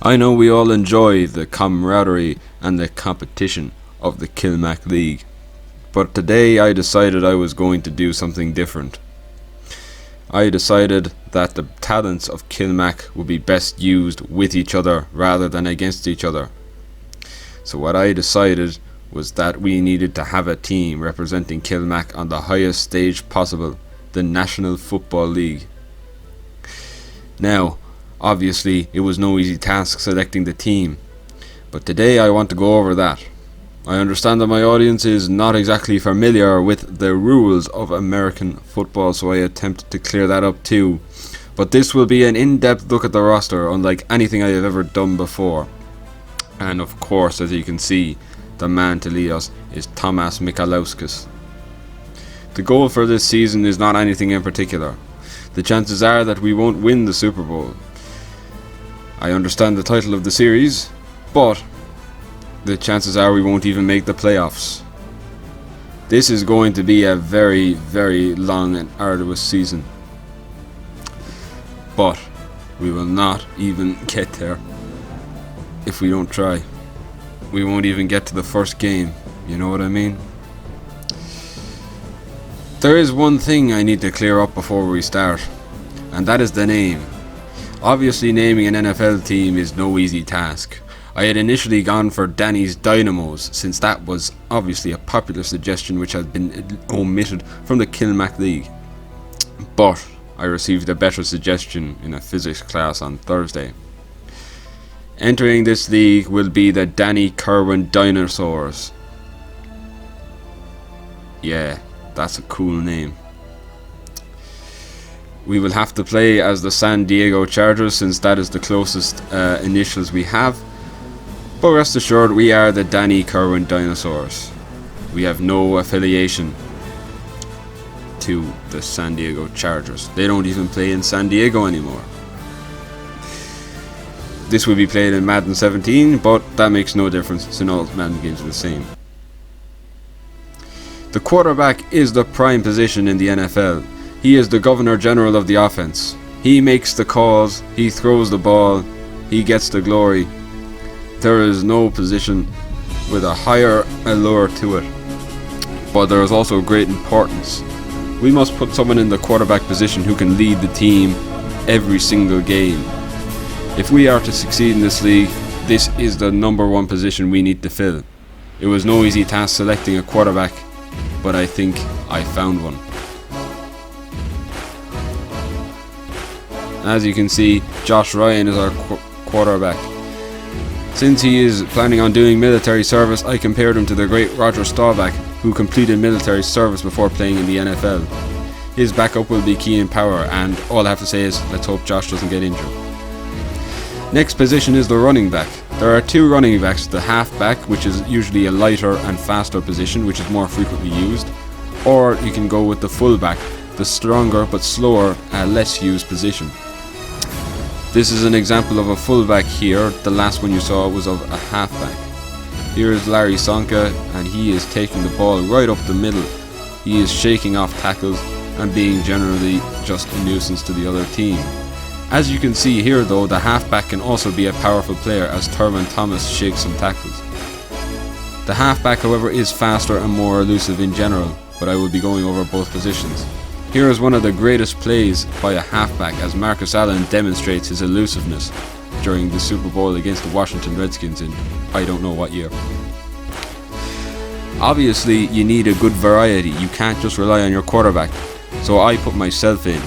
I know we all enjoy the camaraderie and the competition of the Kilmac League, but today I decided I was going to do something different. I decided that the talents of Kilmac would be best used with each other rather than against each other. So what I decided was that we needed to have a team representing Kilmac on the highest stage possible, the National Football League. Now, obviously, it was no easy task selecting the team, but today I want to go over that. I understand that my audience is not exactly familiar with the rules of American football, so I attempted to clear that up too. But this will be an in-depth look at the roster, unlike anything I have ever done before. And of course, as you can see, the man to lead us is Tomas Michalauskas. The goal for this season is not anything in particular. The chances are that we won't win the Super Bowl. I understand the title of the series, but the chances are we won't even make the playoffs. This is going to be a very, very long and arduous season. But we will not even get there if we don't try. We won't even get to the first game, you know what I mean? There is one thing I need to clear up before we start, and that is the name. Obviously, naming an NFL team is no easy task. I had initially gone for Danny's Dynamos, since that was obviously a popular suggestion which had been omitted from the Kilmac League. But I received a better suggestion in a physics class on Thursday. Entering this league will be the Kirwan Dinosaurs. Yeah, that's a cool name. We will have to play as the San Diego Chargers, since that is the closest initials we have. But rest assured, we are the Kirwan Dinosaurs. We have no affiliation to the San Diego Chargers. They don't even play in San Diego anymore. This will be played in Madden 17, but that makes no difference since all Madden games are the same. The quarterback is the prime position in the NFL. He is the Governor General of the offense. He makes the calls, he throws the ball, he gets the glory. There is no position with a higher allure to it, but there is also great importance. We must put someone in the quarterback position who can lead the team every single game. If we are to succeed in this league, this is the number one position we need to fill. It was no easy task selecting a quarterback, but I think I found one. As you can see, Josh Ryan is our quarterback. Since he is planning on doing military service, I compared him to the great Roger Staubach, who completed military service before playing in the NFL. His backup will be Keenan Power, and all I have to say is, let's hope Josh doesn't get injured. Next position is the running back. There are two running backs, the halfback, which is usually a lighter and faster position, which is more frequently used, or you can go with the fullback, the stronger but slower, less used position. This is an example of a fullback here. The last one you saw was of a halfback. Here is Larry Sonka, and he is taking the ball right up the middle. He is shaking off tackles and being generally just a nuisance to the other team. As you can see here though, the halfback can also be a powerful player, as Thurman Thomas shakes some tackles. The halfback, however, is faster and more elusive in general, but I will be going over both positions. Here is one of the greatest plays by a halfback, as Marcus Allen demonstrates his elusiveness during the Super Bowl against the Washington Redskins in I don't know what year. Obviously, you need a good variety. You can't just rely on your quarterback. So I put myself in.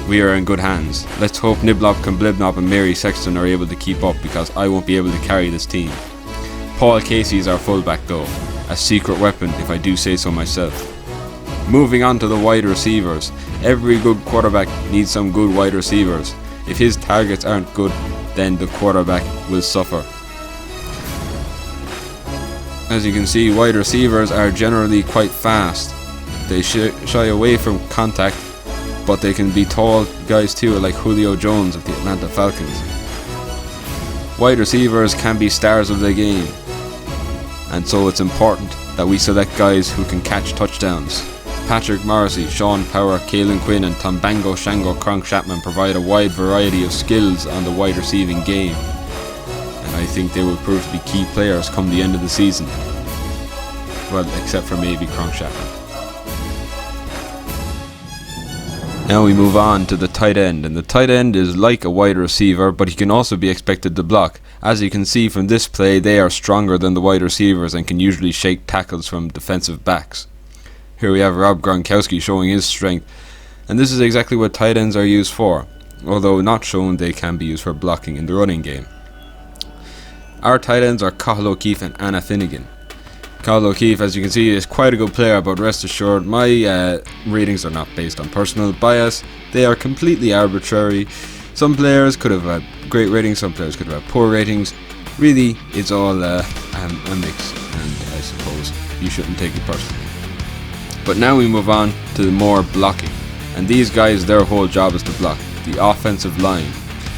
We are in good hands. Let's hope Niblob and Blibnob and Mary Sexton are able to keep up, because I won't be able to carry this team. Paul Casey is our fullback though, a secret weapon if I do say so myself. Moving on to the wide receivers. Every good quarterback needs some good wide receivers. If his targets aren't good, then the quarterback will suffer. As you can see, wide receivers are generally quite fast. They shy away from contact, but they can be tall guys too, like Julio Jones of the Atlanta Falcons. Wide receivers can be stars of the game, and so it's important that we select guys who can catch touchdowns. Patrick Morrissey, Sean Power, Caelan Quinn and Tombango Shango Kronk Chapman provide a wide variety of skills on the wide receiving game. and I think they will prove to be key players come the end of the season. Well, except for maybe Cronkshatter. Now we move on to the tight end, and the tight end is like a wide receiver, but he can also be expected to block. As you can see from this play, they are stronger than the wide receivers and can usually shake tackles from defensive backs. Here we have Rob Gronkowski showing his strength, and this is exactly what tight ends are used for, although not shown they can be used for blocking in the running game. Our tight ends are Cathal O'Keefe and Anna Finnegan. Cathal O'Keefe, as you can see, is quite a good player, but rest assured my ratings are not based on personal bias. They are completely arbitrary. Some players could have had great ratings, some players could have had poor ratings. Really, it's all a mix, and I suppose you shouldn't take it personally. But now we move on to the more blocking, and these guys, their whole job is to block the offensive line.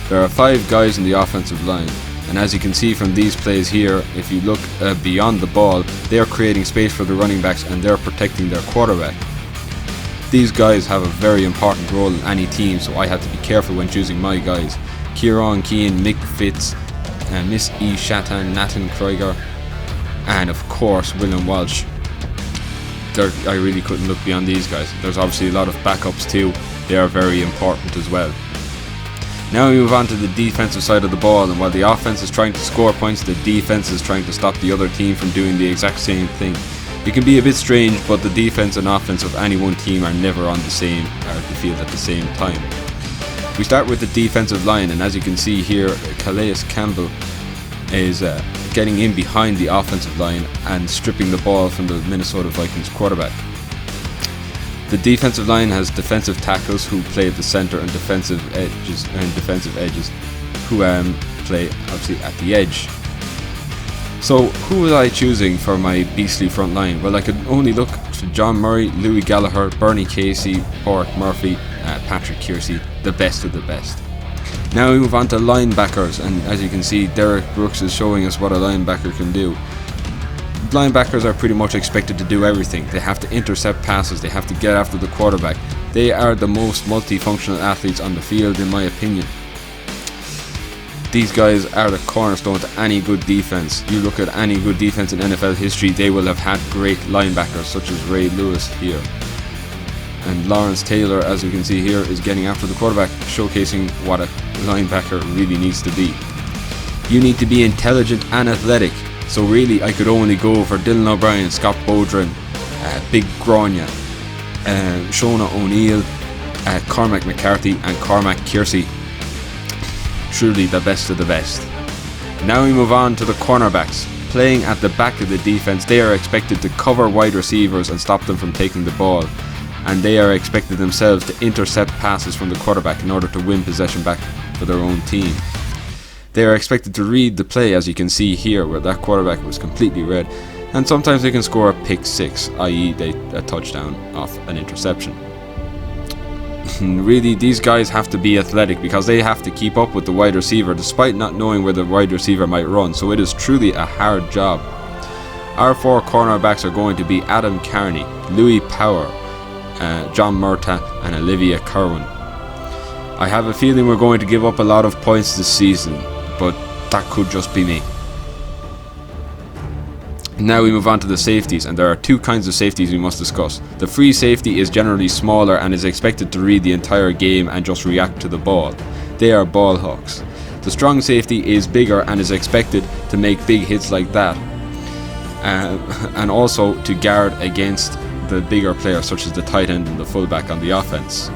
There are 5 guys in the offensive line, and as you can see from these plays here, if you look beyond the ball, they are creating space for the running backs and they're protecting their quarterback. These guys have a very important role in any team, so I had to be careful when choosing my guys. Kirwan, Keane, Mick Fitz, Miss E. Shatan, Nathan Krieger, and of course William Walsh. I really couldn't look beyond these guys. There's obviously a lot of backups too. They are very important as well. Now we move on to the defensive side of the ball, and while the offense is trying to score points, the defense is trying to stop the other team from doing the exact same thing. It can be a bit strange, but the defense and offense of any one team are never on the field at the same time. We start with the defensive line, and as you can see here, Calais Campbell is getting in behind the offensive line and stripping the ball from the Minnesota Vikings quarterback. The defensive line has defensive tackles who play at the center and defensive edges who play obviously at the edge. So who was I choosing for my beastly front line? Well, I could only look to John Murray, Louis Gallagher, Bernie Casey, Bart Murphy, Patrick Kiersey, the best of the best. Now we move on to linebackers, and as you can see, Derek Brooks is showing us what a linebacker can do. Linebackers are pretty much expected to do everything. They have to intercept passes, they have to get after the quarterback. They are the most multifunctional athletes on the field, in my opinion. These guys are the cornerstone to any good defense. You look at any good defense in NFL history, they will have had great linebackers such as Ray Lewis here. And Lawrence Taylor, as you can see here, is getting after the quarterback, showcasing what a linebacker really needs to be. You need to be intelligent and athletic. So really, I could only go for Dylan O'Brien, Scott Bodrin, Big Grania, Shona O'Neill, Cormac McCarthy and Cormac Kiersey. Truly the best of the best. Now we move on to the cornerbacks. Playing at the back of the defense, they are expected to cover wide receivers and stop them from taking the ball. And they are expected themselves to intercept passes from the quarterback in order to win possession back for their own team. They are expected to read the play, as you can see here, where that quarterback was completely read, and sometimes they can score a pick 6, i.e. a touchdown off an interception. Really, these guys have to be athletic because they have to keep up with the wide receiver despite not knowing where the wide receiver might run, so it is truly a hard job. Our 4 cornerbacks are going to be Adam Carney, Louis Power, John Murtagh and Olivia Kirwan. I have a feeling we're going to give up a lot of points this season, but that could just be me. Now we move on to the safeties, and there are 2 kinds of safeties we must discuss. The free safety is generally smaller and is expected to read the entire game and just react to the ball. They are ball hawks. The strong safety is bigger and is expected to make big hits like that, and also to guard against the bigger players such as the tight end and the fullback on the offense.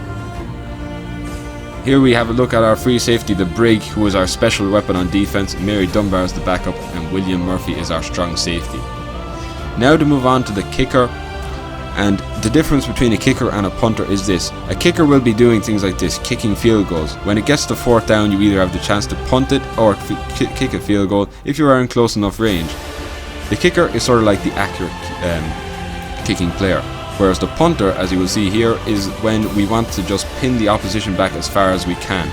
Here we have a look at our free safety, the Brig, who is our special weapon on defense. Mary Dunbar is the backup, and William Murphy is our strong safety. Now to move on to the kicker, and the difference between a kicker and a punter is this. A kicker will be doing things like this, kicking field goals. When it gets to 4th down, you either have the chance to punt it or kick a field goal if you are in close enough range. The kicker is sort of like the accurate kicking player, whereas the punter, as you will see here, is when we want to just pin the opposition back as far as we can.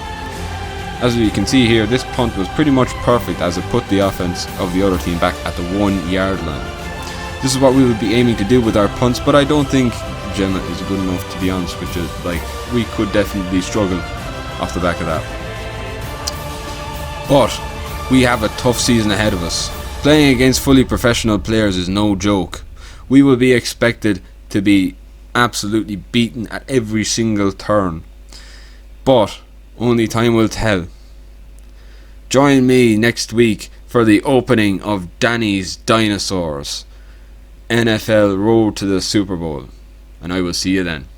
As you can see here, this punt was pretty much perfect as it put the offense of the other team back at the 1-yard line. This is what we would be aiming to do with our punts, but I don't think Gemma is good enough, to be honest with you. Like, we could definitely struggle off the back of that. But We have a tough season ahead of us. Playing against fully professional players is no joke. We will be expected to be absolutely beaten at every single turn. But only time will tell. Join me next week for the opening of Danny's Dinosaurs, NFL Road to the Super Bowl, and I will see you then.